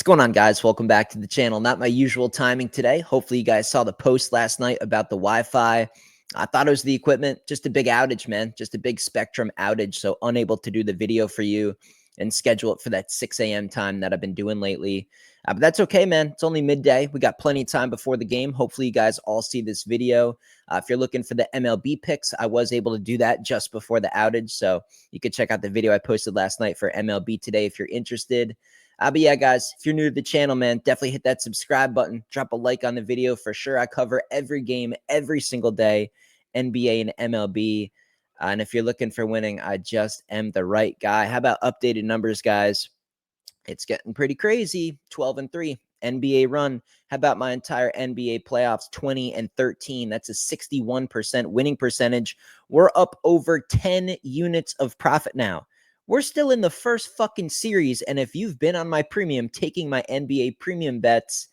going on, guys? Welcome back to the channel. Not my usual timing today. Hopefully you guys saw the post last night about the Wi-Fi. I thought it was the equipment, just a big outage, man. Just a big Spectrum outage. So unable to do the video for you and schedule it for that 6 a.m. time that I've been doing lately. But that's okay, man. It's only midday. We got plenty of time before the game. Hopefully you guys all see this video. If you're looking for the MLB picks, I was able to do that just before the outage. So you could check out the video I posted last night for MLB today if you're interested. But yeah, guys, if you're new to the channel, man, definitely hit that subscribe button. Drop a like on the video for sure. I cover every game every single day, NBA and MLB. And if you're looking for winning, I just am the right guy. How about updated numbers, guys? It's getting pretty crazy. 12-3 NBA run. How about my entire NBA playoffs? 20-13. That's a 61% winning percentage. We're up over 10 units of profit now. We're still in the first fucking series, and if you've been on my premium, taking my NBA premium bets,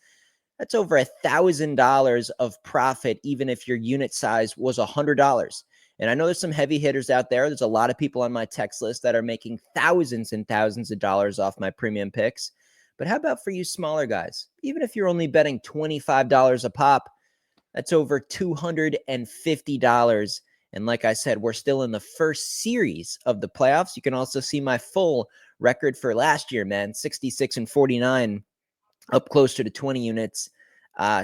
that's over $1,000 of profit, even if your unit size was $100. And I know there's some heavy hitters out there. There's a lot of people on my text list that are making thousands and thousands of dollars off my premium picks. But how about for you smaller guys? Even if you're only betting $25 a pop, that's over $250. And like I said, we're still in the first series of the playoffs. You can also see my full record for last year, man, 66-49, up closer to 20 units.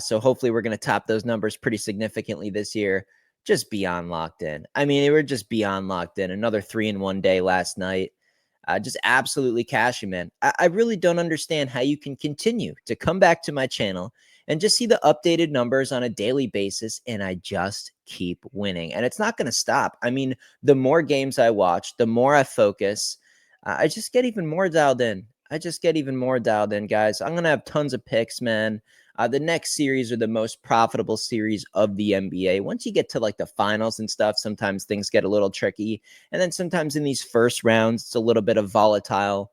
So hopefully we're going to top those numbers pretty significantly this year. Just beyond locked in. I mean, they were just beyond locked in. Another 3-in-1 day last night. Just absolutely cashing, man. I really don't understand how you can continue to come back to my channel and just see the updated numbers on a daily basis, and I just keep winning. And it's not going to stop. I mean, the more games I watch, the more I focus, I just get even more dialed in. Guys. I'm going to have tons of picks, man. The next series are the most profitable series of the NBA. Once you get to like the finals and stuff, sometimes things get a little tricky. And then sometimes in these first rounds, it's a little bit of volatile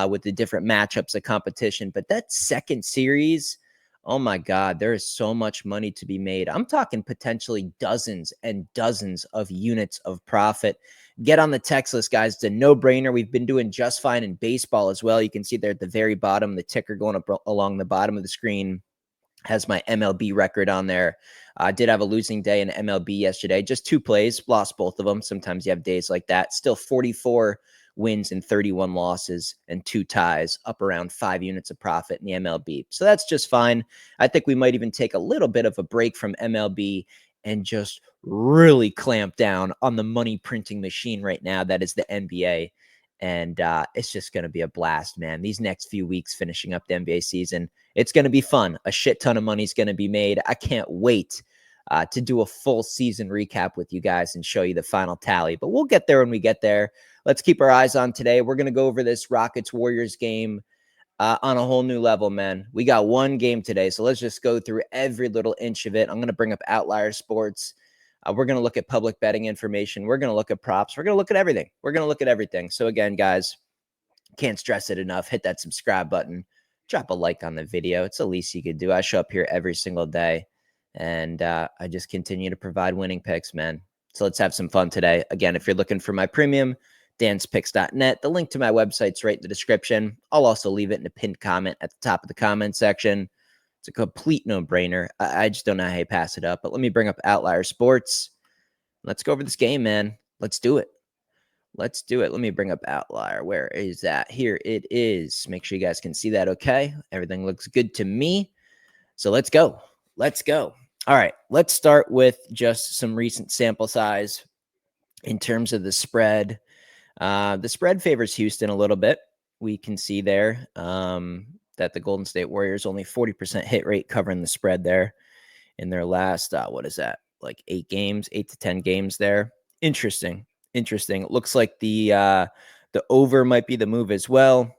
with the different matchups of competition. But that second series, oh my God, there is so much money to be made. I'm talking potentially dozens and dozens of units of profit. Get on the text list, guys. It's a no-brainer. We've been doing just fine in baseball as well. You can see there at the very bottom, the ticker going up along the bottom of the screen has my MLB record on there. I did have a losing day in MLB yesterday. Just 2 plays, lost both of them. Sometimes you have days like that. Still 44 wins and 31 losses and 2 ties, up around 5 units of profit in the MLB. So that's just fine. I think we might even take a little bit of a break from MLB and just really clamp down on the money printing machine right now that is the NBA. And it's just going to be a blast, man. These next few weeks finishing up the NBA season, it's going to be fun. A shit ton of money is going to be made. I can't wait to do a full season recap with you guys and show you the final tally. But we'll get there when we get there. Let's keep our eyes on today. We're going to go over this Rockets-Warriors game on a whole new level, man. We got one game today, so let's just go through every little inch of it. I'm going to bring up Outlier Sports. We're going to look at public betting information. We're going to look at props. We're going to look at everything. So again, guys, can't stress it enough. Hit that subscribe button. Drop a like on the video. It's the least you could do. I show up here every single day, and I just continue to provide winning picks, man. So let's have some fun today. Again, if you're looking for my premium, danspicks.net. The link to my website's right in the description. I'll also leave it in a pinned comment at the top of the comment section. It's a complete no-brainer. I just don't know how you pass it up. But let me bring up Outlier Sports. Let's go over this game, man. Let's do it. Let me bring up Outlier. Where is that? Here it is. Make sure you guys can see that okay. Everything looks good to me. So let's go. All right. Let's start with just some recent sample size in terms of the spread. The spread favors Houston a little bit. We can see there that the Golden State Warriors only 40% hit rate covering the spread there in their last, what is that? Like 8 to 10 games there. Interesting. It looks like the over might be the move as well.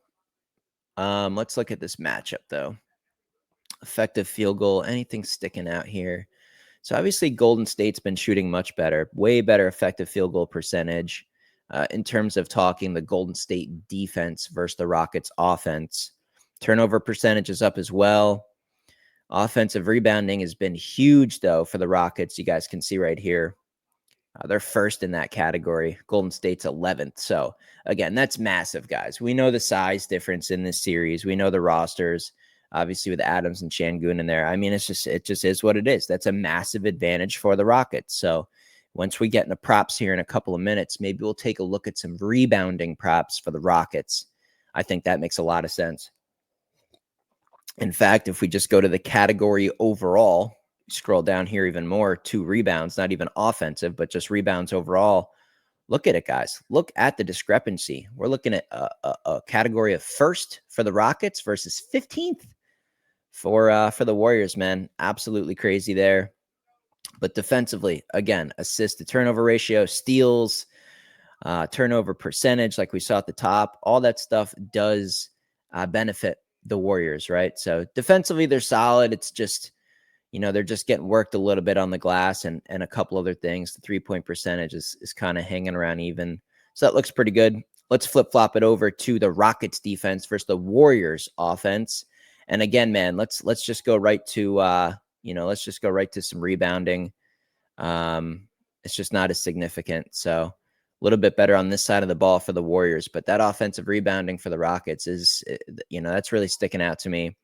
Let's look at this matchup though. Effective field goal, anything sticking out here? So obviously Golden State's been shooting much better, way better effective field goal percentage. In terms of talking the Golden State defense versus the Rockets offense. Turnover percentage is up as well. Offensive rebounding has been huge, though, for the Rockets. You guys can see right here. They're first in that category. Golden State's 11th. So again, that's massive, guys. We know the size difference in this series. We know the rosters, obviously with Adams and Şengün in there. I mean, it just is what it is. That's a massive advantage for the Rockets. So once we get into props here in a couple of minutes, maybe we'll take a look at some rebounding props for the Rockets. I think that makes a lot of sense. In fact, if we just go to the category overall, scroll down here even more, 2 rebounds, not even offensive, but just rebounds overall. Look at it, guys. Look at the discrepancy. We're looking at a category of first for the Rockets versus 15th for the Warriors, man. Absolutely crazy there. But defensively, again, assist to turnover ratio, steals, turnover percentage, like we saw at the top, all that stuff does benefit the Warriors, right? So defensively, they're solid. It's just, they're just getting worked a little bit on the glass and a couple other things. The 3-point percentage is kind of hanging around even. So that looks pretty good. Let's flip-flop it over to the Rockets defense versus the Warriors offense. And again, man, let's just go right to let's just go right to some rebounding. It's just not as significant. So a little bit better on this side of the ball for the Warriors, but that offensive rebounding for the Rockets is, that's really sticking out to me.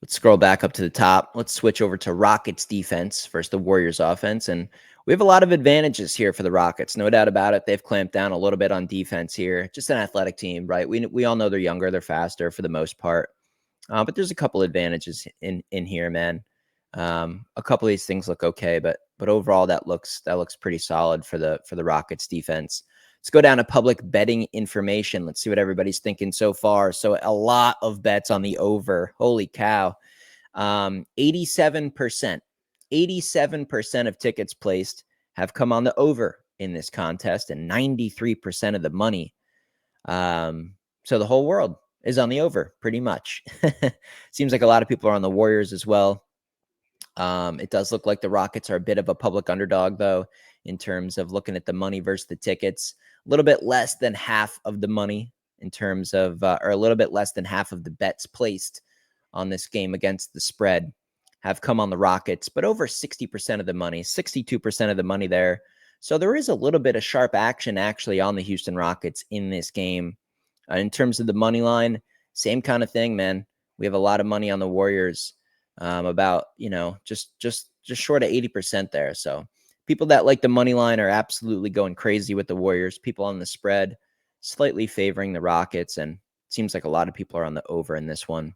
Let's scroll back up to the top. Let's switch over to Rockets defense versus the Warriors offense. And we have a lot of advantages here for the Rockets. No doubt about it. They've clamped down a little bit on defense here. Just an athletic team, right? We all know they're younger. They're faster for the most part. But there's a couple advantages in here, man. A couple of these things look okay, but overall that looks pretty solid for the Rockets defense. Let's go down to public betting information. Let's see what everybody's thinking so far. So a lot of bets on the over. Holy cow. 87% of tickets placed have come on the over in this contest, and 93% of the money. So the whole world is on the over pretty much. Seems like a lot of people are on the Warriors as well. It does look like the Rockets are a bit of a public underdog, though, in terms of looking at the money versus the tickets. A little bit less than half of the money in terms of, or a little bit less than half of the bets placed on this game against the spread have come on the Rockets, but over 60% of the money, 62% of the money there. So there is a little bit of sharp action actually on the Houston Rockets in this game. In terms of the money line, same kind of thing, man. We have a lot of money on the Warriors. About, just short of 80% there. So people that like the money line are absolutely going crazy with the Warriors. People on the spread slightly favoring the Rockets, and it seems like a lot of people are on the over in this one.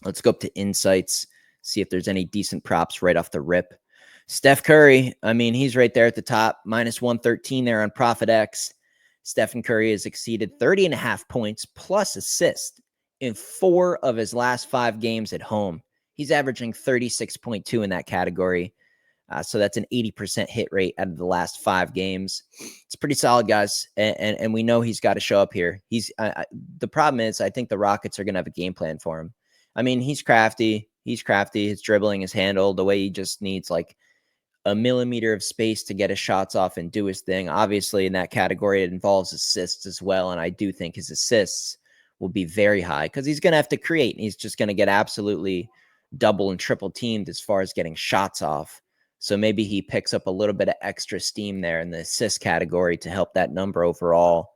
Let's go up to insights, see if there's any decent props right off the rip. Steph Curry, I mean, he's right there at the top, minus 113 there on ProfitX. Stephen Curry has exceeded 30.5 points plus assist in 4 of his last 5 games at home. He's averaging 36.2 in that category. So that's an 80% hit rate out of the last 5 games. It's pretty solid, guys. And we know he's got to show up here. The problem is, I think the Rockets are going to have a game plan for him. I mean, he's crafty. His dribbling is handled the way he just needs like a millimeter of space to get his shots off and do his thing. Obviously, in that category, it involves assists as well. And I do think his assists will be very high because he's going to have to create. And he's just going to get absolutely double and triple teamed as far as getting shots off. So maybe he picks up a little bit of extra steam there in the assist category to help that number overall.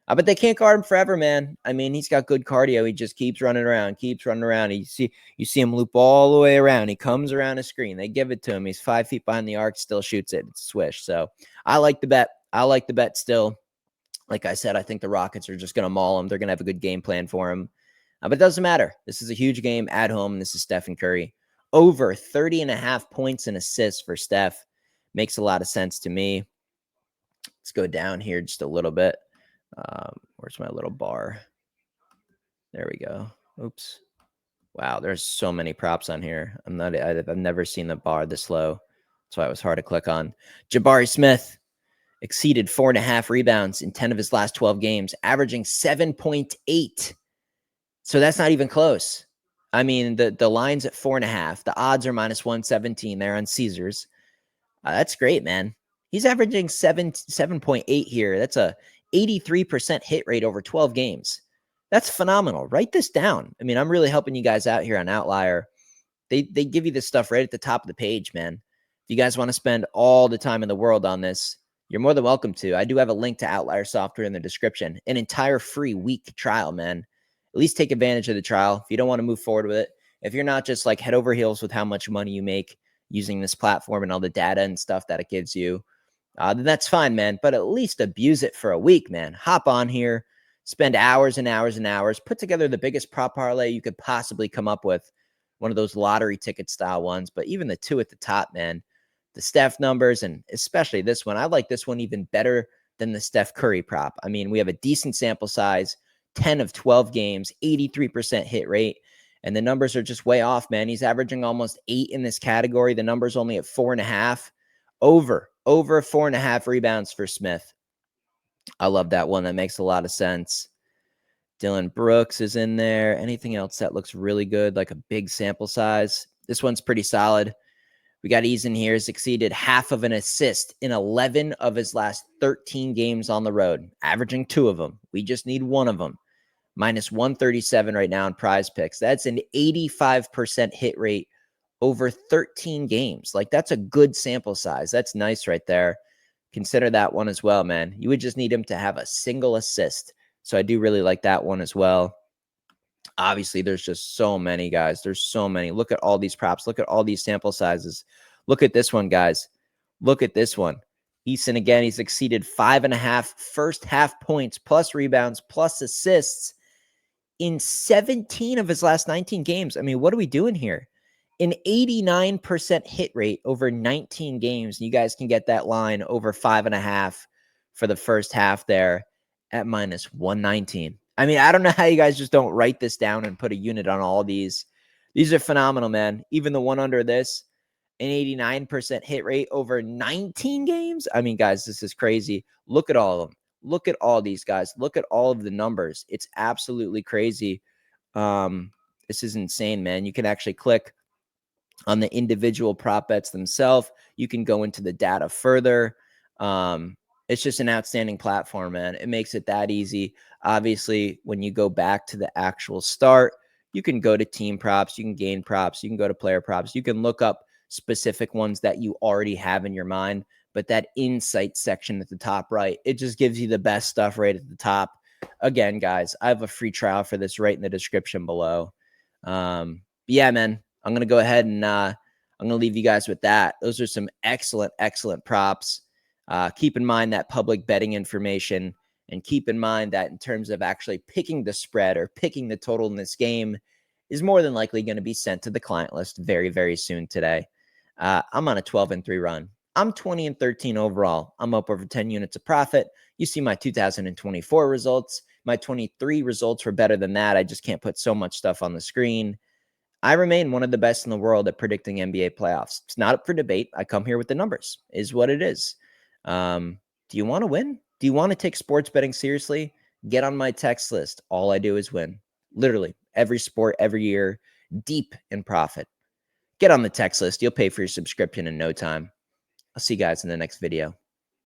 But they can't guard him forever, man. I mean, he's got good cardio. He just keeps running around. You see him loop all the way around. He comes around a screen. They give it to him. He's 5 feet behind the arc, still shoots it. It's a swish. So I like the bet. Still. Like I said, I think the Rockets are just going to maul him. They're going to have a good game plan for him. But it doesn't matter. This is a huge game at home. This is Stephen Curry. Over 30.5 points and assists for Steph. Makes a lot of sense to me. Let's go down here just a little bit. Where's my little bar? There we go. Oops. Wow, there's so many props on here. I've never seen the bar this low. That's why it was hard to click on. Jabari Smith exceeded 4.5 rebounds in 10 of his last 12 games, averaging 7.8. So that's not even close. I mean, the line's at 4.5. The odds are minus 117 there on Caesars. That's great, man. He's averaging 7.8 here. That's a 83% hit rate over 12 games. That's phenomenal. Write this down. I mean, I'm really helping you guys out here on Outlier. They give you this stuff right at the top of the page, man. If you guys want to spend all the time in the world on this, You're more than welcome to. I do have a link to Outlier software in the description. An entire free week trial, man. At least take advantage of the trial. If you don't want to move forward with it, if you're not just like head over heels with how much money you make using this platform and all the data and stuff that it gives you, then that's fine, man. But at least abuse it for a week, man. Hop on here, spend hours and hours and hours, put together the biggest prop parlay you could possibly come up with. One of those lottery ticket style ones, but even the two at the top, man. The Steph numbers, and especially this one. I like this one even better than the Steph Curry prop. I mean, we have a decent sample size, 10 of 12 games, 83% hit rate. And the numbers are just way off, man. He's averaging almost 8 in this category. The number's only at 4.5. Over 4.5 rebounds for Smith. I love that one. That makes a lot of sense. Dylan Brooks is in there. Anything else that looks really good, like a big sample size? This one's pretty solid. We got Eason here, succeeded half of an assist in 11 of his last 13 games on the road, averaging 2 of them. We just need 1 of them. Minus 137 right now in Prize Picks. That's an 85% hit rate over 13 games. Like, that's a good sample size. That's nice right there. Consider that one as well, man. You would just need him to have a single assist. So I do really like that one as well. Obviously, there's just so many, guys. There's so many. Look at all these props. Look at all these sample sizes. Look at this one, guys. Look at this one. Eason, again, he's exceeded 5.5 first half points, plus rebounds, plus assists in 17 of his last 19 games. I mean, what are we doing here? An 89% hit rate over 19 games. You guys can get that line over 5.5 for the first half there at minus 119. I mean, I don't know how you guys just don't write this down and put a unit on all these. These are phenomenal, man. Even the one under this, an 89% hit rate over 19 games. I mean, guys, this is crazy. Look at all of them. Look at all these guys. Look at all of the numbers. It's absolutely crazy. This is insane, man. You can actually click on the individual prop bets themselves. You can go into the data further. It's just an outstanding platform, man. It makes it that easy. Obviously, when you go back to the actual start, you can go to team props, you can gain props, you can go to player props, you can look up specific ones that you already have in your mind. But that insight section at the top right, it just gives you the best stuff right at the top. Again, guys, I have a free trial for this right in the description below. Yeah, man, I'm going to go ahead and I'm going to leave you guys with that. Those are some excellent, excellent props. Keep in mind that public betting information, and keep in mind that in terms of actually picking the spread or picking the total in this game is more than likely going to be sent to the client list very, very soon today. I'm on a 12-3 run. I'm 20-13 overall. I'm up over 10 units of profit. You see my 2024 results. My 23 results were better than that. I just can't put so much stuff on the screen. I remain one of the best in the world at predicting NBA playoffs. It's not up for debate. I come here with the numbers, is what it is. Do you want to win? Do you want to take sports betting seriously? Get on my text list. All I do is win. Literally every sport, every year, deep in profit. Get on the text list. You'll pay for your subscription in no time. I'll see you guys in the next video.